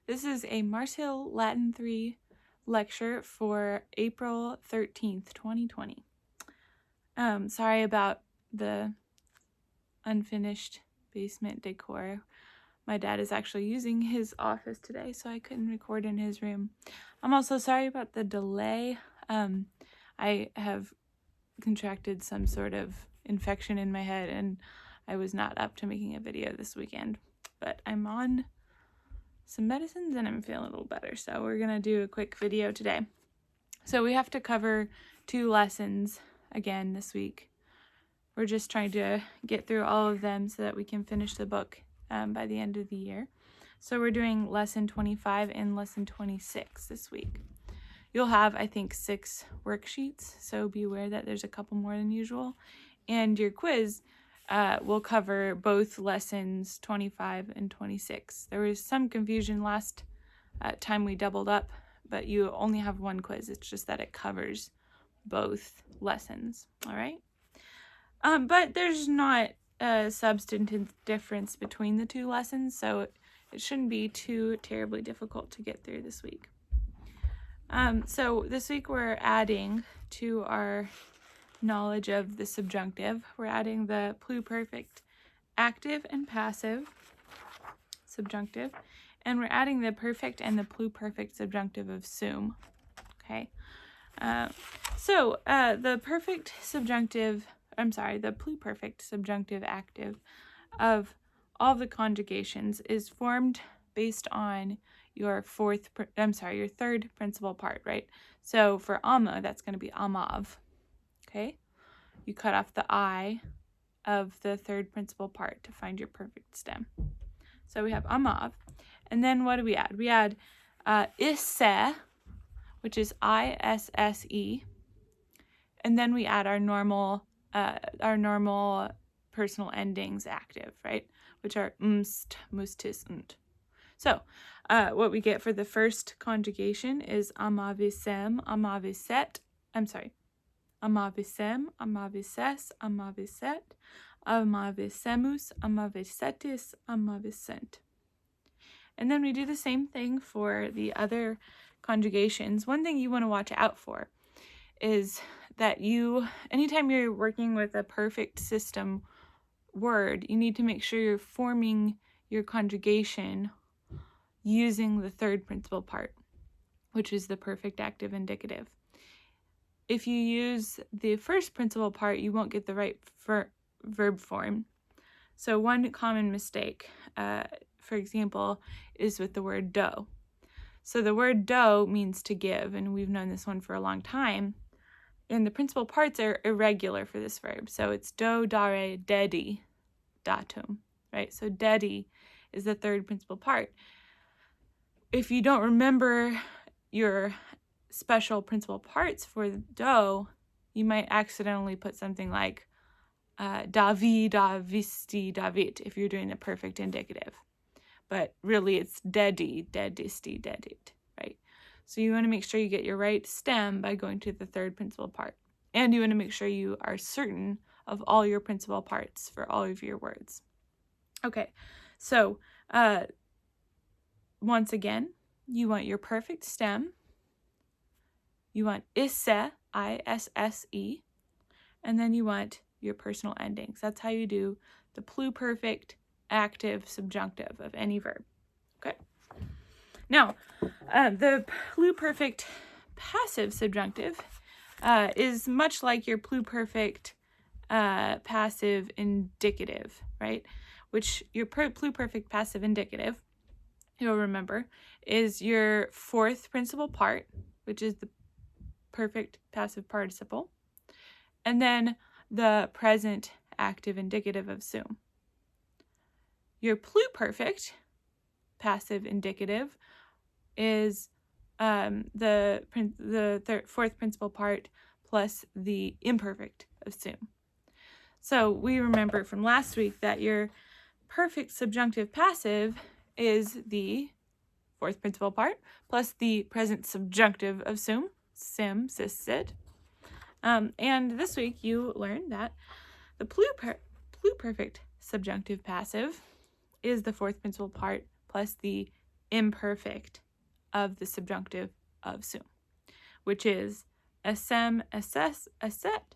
This is a Mars Hill Latin 3 lecture for April 13th, 2020. Sorry about the unfinished basement decor. My dad is actually using his office today, so I couldn't record in his room. I'm also sorry about the delay. I have contracted some sort of infection in my head, and I was not up to making a video this weekend. But I'm on some medicines and I'm feeling a little better, so we're gonna do a quick video today. So we have to cover 2 lessons again this week. We're just trying to get through all of them so that we can finish the book by the end of the year. So we're doing lesson 25 and lesson 26 this week. You'll have, I think, 6 worksheets, so be aware that there's a couple more than usual. And your quiz will cover both lessons 25 and 26. There was some confusion last time we doubled up, but you only have 1 quiz. It's just that it covers both lessons, all right? But there's not a substantive difference between the 2 lessons, so it shouldn't be too terribly difficult to get through this week. So this week we're adding to our knowledge of the subjunctive. We're adding the pluperfect active and passive subjunctive, and we're adding the perfect and the pluperfect subjunctive of sum. Okay. The perfect subjunctive, the pluperfect subjunctive active of all the conjugations is formed based on your third principal part, right? So for ama, that's going to be amav. Okay? You cut off the I of the third principal part to find your perfect stem. So we have amav. And then what do we add? We add isse, which is ISSE. And then we add our normal personal endings active, right? Which are mst, mustis, und. So what we get for the first conjugation is amavisem, amaviset, amavisem, amavises, amaviset, amavisemus, amavisetis, amavisent. And then we do the same thing for the other conjugations. One thing you want to watch out for is that anytime you're working with a perfect system word, you need to make sure you're forming your conjugation using the third principal part, which is the perfect active indicative. If you use the first principal part, you won't get the right verb form. So one common mistake, for example, is with the word do. So the word do means to give, and we've known this one for a long time. And the principal parts are irregular for this verb. So it's do, dare, dedi, datum, right? So dedi is the third principal part. If you don't remember your special principal parts for do, you might accidentally put something like davi, davisti, davit if you're doing a perfect indicative. But really it's dedi, dedisti, dedit, right? So you want to make sure you get your right stem by going to the third principal part. And you want to make sure you are certain of all your principal parts for all of your words. Okay, so once again, you want your perfect stem. You want isse, ISSE, and then you want your personal endings. That's how you do the pluperfect active subjunctive of any verb. Okay. Now, the pluperfect passive subjunctive is much like your pluperfect passive indicative, right? Which your pluperfect passive indicative, you'll remember, is your fourth principal part, which is the perfect passive participle, and then the present active indicative of sum. Your pluperfect passive indicative is the fourth principal part plus the imperfect of sum. So we remember from last week that your perfect subjunctive passive is the fourth principal part plus the present subjunctive of sum, sim, sis, sit. And this week you learned that the pluperfect subjunctive passive is the fourth principal part plus the imperfect of the subjunctive of sum, which is essem, esses, esset,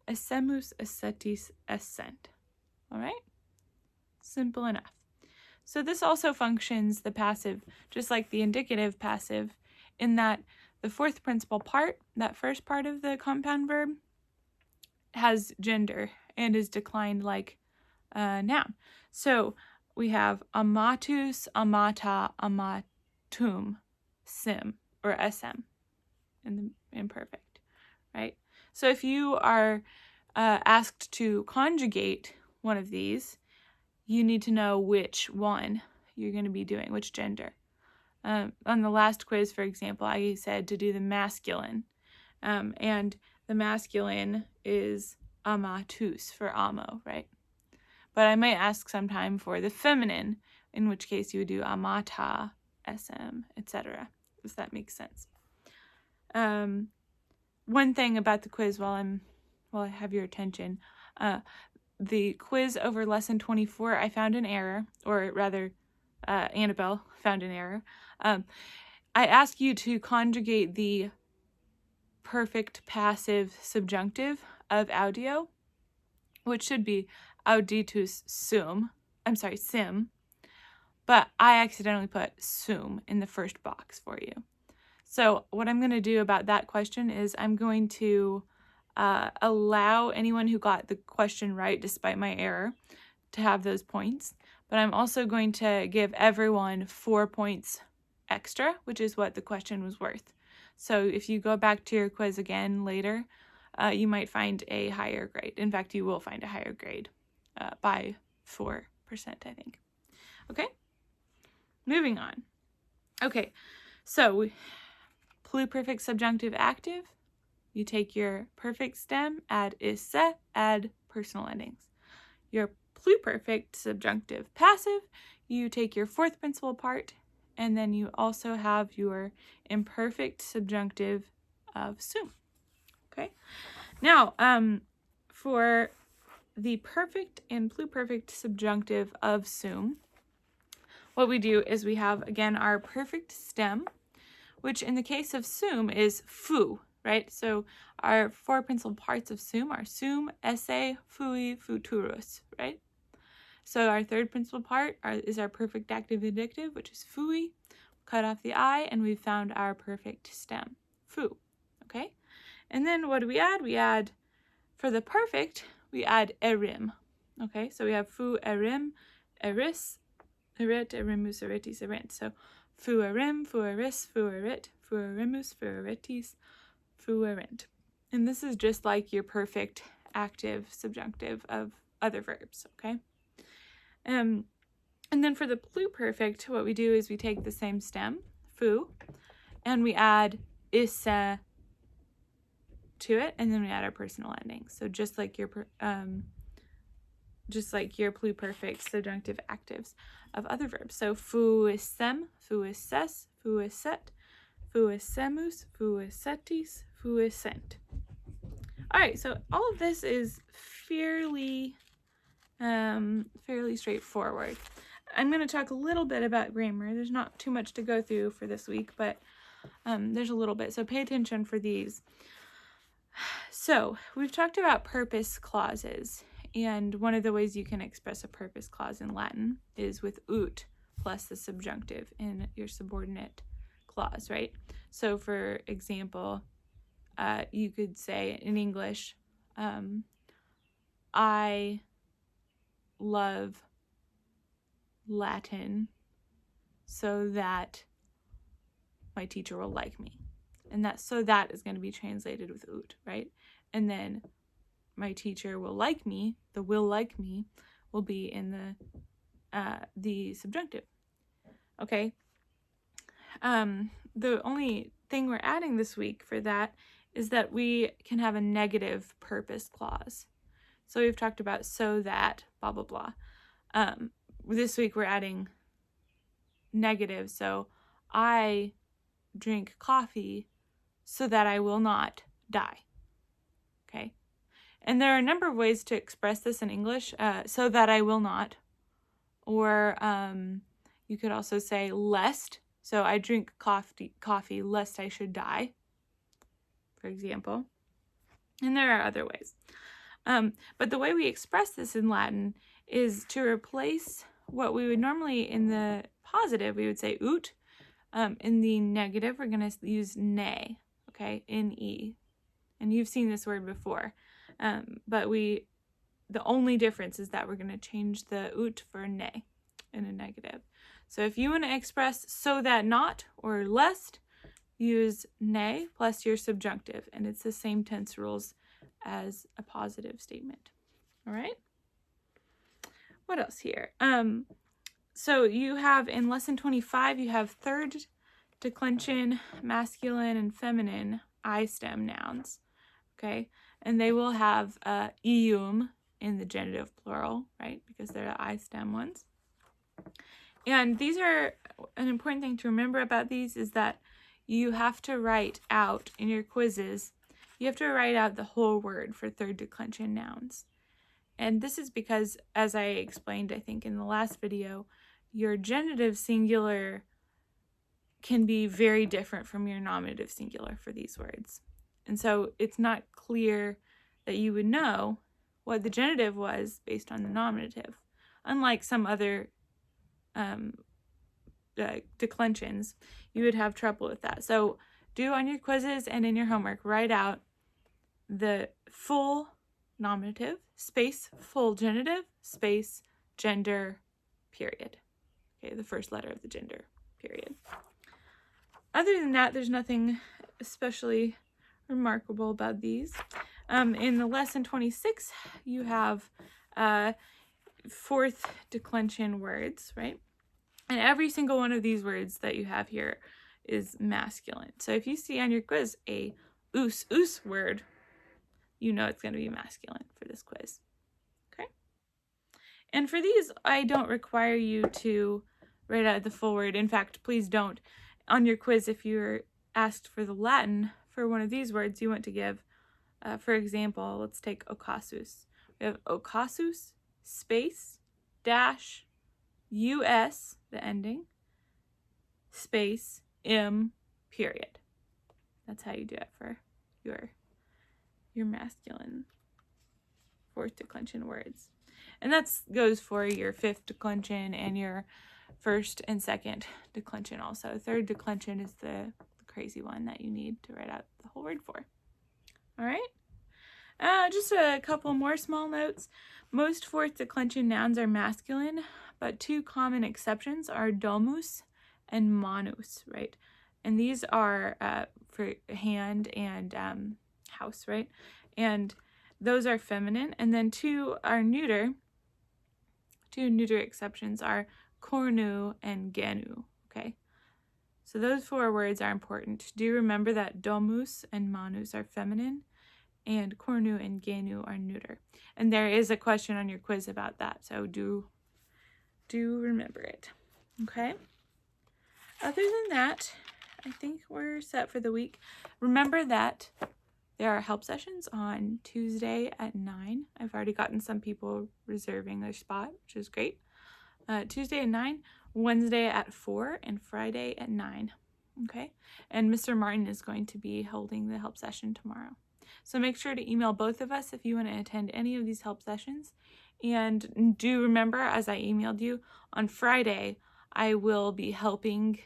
essemus, essetis, essent. All right? Simple enough. So this also functions the passive, just like the indicative passive, in that the fourth principal part, that first part of the compound verb, has gender and is declined like a noun. So we have amatus, amata, amatum, sim, or sm in the imperfect, right? So if you are asked to conjugate one of these, you need to know which one you're going to be doing, which gender. On the last quiz, for example, I said to do the masculine, and the masculine is amatus for amo, right? But I might ask sometime for the feminine, in which case you would do amata, sm, etc., if that makes sense. One thing about the quiz while I have your attention, the quiz over lesson 24, I found an error, or rather, Annabelle found an error. I asked you to conjugate the perfect passive subjunctive of audio, which should be auditus sum. I'm sorry, sim. But I accidentally put sum in the first box for you. So what I'm going to do about that question is I'm going to allow anyone who got the question right, despite my error, to have those points. But I'm also going to give everyone 4 points extra, which is what the question was worth. So if you go back to your quiz again later, you might find a higher grade. In fact, you will find a higher grade by 4%, I think. Okay? Moving on. Okay, so pluperfect subjunctive active. You take your perfect stem, add isse, add personal endings. Your pluperfect subjunctive passive, you take your fourth principal part, and then you also have your imperfect subjunctive of sum. Okay? Now, for the perfect and pluperfect subjunctive of sum, what we do is we have, again, our perfect stem, which in the case of sum is fu, right? So our 4 principal parts of sum are sum, esse, fui, futurus, right? So our third principal part is our perfect active indicative, which is fui. Cut off the I, and we've found our perfect stem, fu, okay? And then what do we add? We add, for the perfect, we add erim, okay? So we have fu, erim, eris, eret, erimus, eretis, erent. So fu, erim, fu, eris, fu, eret, fu, erimus, fu, eretis, fu, erent. And this is just like your perfect active subjunctive of other verbs, okay? And then for the pluperfect, what we do is we take the same stem, fu, and we add isse to it, and then we add our personal ending. So just like your pluperfect subjunctive actives of other verbs. So fu issem, fu isses, fu isset, fu issemus, fu issetis, fu issent. All right, so all of this is fairly straightforward. I'm going to talk a little bit about grammar. There's not too much to go through for this week, but there's a little bit, so pay attention for these. So we've talked about purpose clauses, and one of the ways you can express a purpose clause in Latin is with ut plus the subjunctive in your subordinate clause, right? So for example, you could say in English, I love Latin so that my teacher will like me. And that is going to be translated with ut, right? And then my teacher will like me, the will like me will be in the subjunctive. Okay? The only thing we're adding this week for that is that we can have a negative purpose clause. So we've talked about so that, blah, blah, blah. This week we're adding negative. So I drink coffee so that I will not die. Okay? And there are a number of ways to express this in English. So that I will not. Or You could also say lest. So I drink coffee lest I should die, for example. And there are other ways. But the way we express this in Latin is to replace what we would normally in the positive, we would say ut. In the negative, we're going to use ne, okay, N-E. And you've seen this word before. But the only difference is that we're going to change the ut for ne in a negative. So if you want to express so that not or lest, use ne plus your subjunctive. And it's the same tense rules as a positive statement. All right? What else here? So you have in lesson 25, you have third declension, masculine and feminine I stem nouns. Okay? And they will have eum in the genitive plural, right? Because they're the I stem ones. And these are, an important thing to remember about these is that you have to write out in your quizzes, you have to write out the whole word for third declension nouns. And this is because, as I explained, I think in the last video, your genitive singular can be very different from your nominative singular for these words. And so it's not clear that you would know what the genitive was based on the nominative, unlike some other declensions. You would have trouble with that. So do on your quizzes and in your homework, write out the full nominative, space, full genitive, space, gender, period. Okay, the first letter of the gender, period. Other than that, there's nothing especially remarkable about these. In the lesson 26, you have fourth declension words, right? And every single one of these words that you have here is masculine. So if you see on your quiz a us word, you know it's going to be masculine for this quiz. Okay? And for these, I don't require you to write out the full word. In fact, please don't. On your quiz, if you're asked for the Latin for one of these words, you want to give, for example, let's take occasus. We have occasus, space, dash, us, the ending, space, period. That's how you do it for your masculine fourth declension words. And that goes for your fifth declension and your first and second declension also. Third declension is the crazy one that you need to write out the whole word for. All right? Just a couple more small notes. Most fourth declension nouns are masculine, but two common exceptions are domus and manus, right? And these are for hand and house, right? And those are feminine. And then two are neuter. Two neuter exceptions are cornu and genu, okay? So those four words are important. Do remember that domus and manus are feminine and cornu and genu are neuter. And there is a question on your quiz about that, so do remember it, okay? Other than that, I think we're set for the week. Remember that there are help sessions on Tuesday at 9. I've already gotten some people reserving their spot, which is great. Tuesday at 9, Wednesday at 4, and Friday at 9. Okay? And Mr. Martin is going to be holding the help session tomorrow. So make sure to email both of us if you want to attend any of these help sessions. And do remember, as I emailed you, on Friday, I will be helping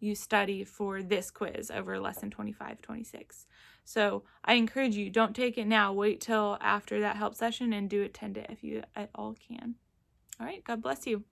you study for this quiz over lesson 25-26. So I encourage you, don't take it now. Wait till after that help session and do attend it if you at all can. All right, God bless you.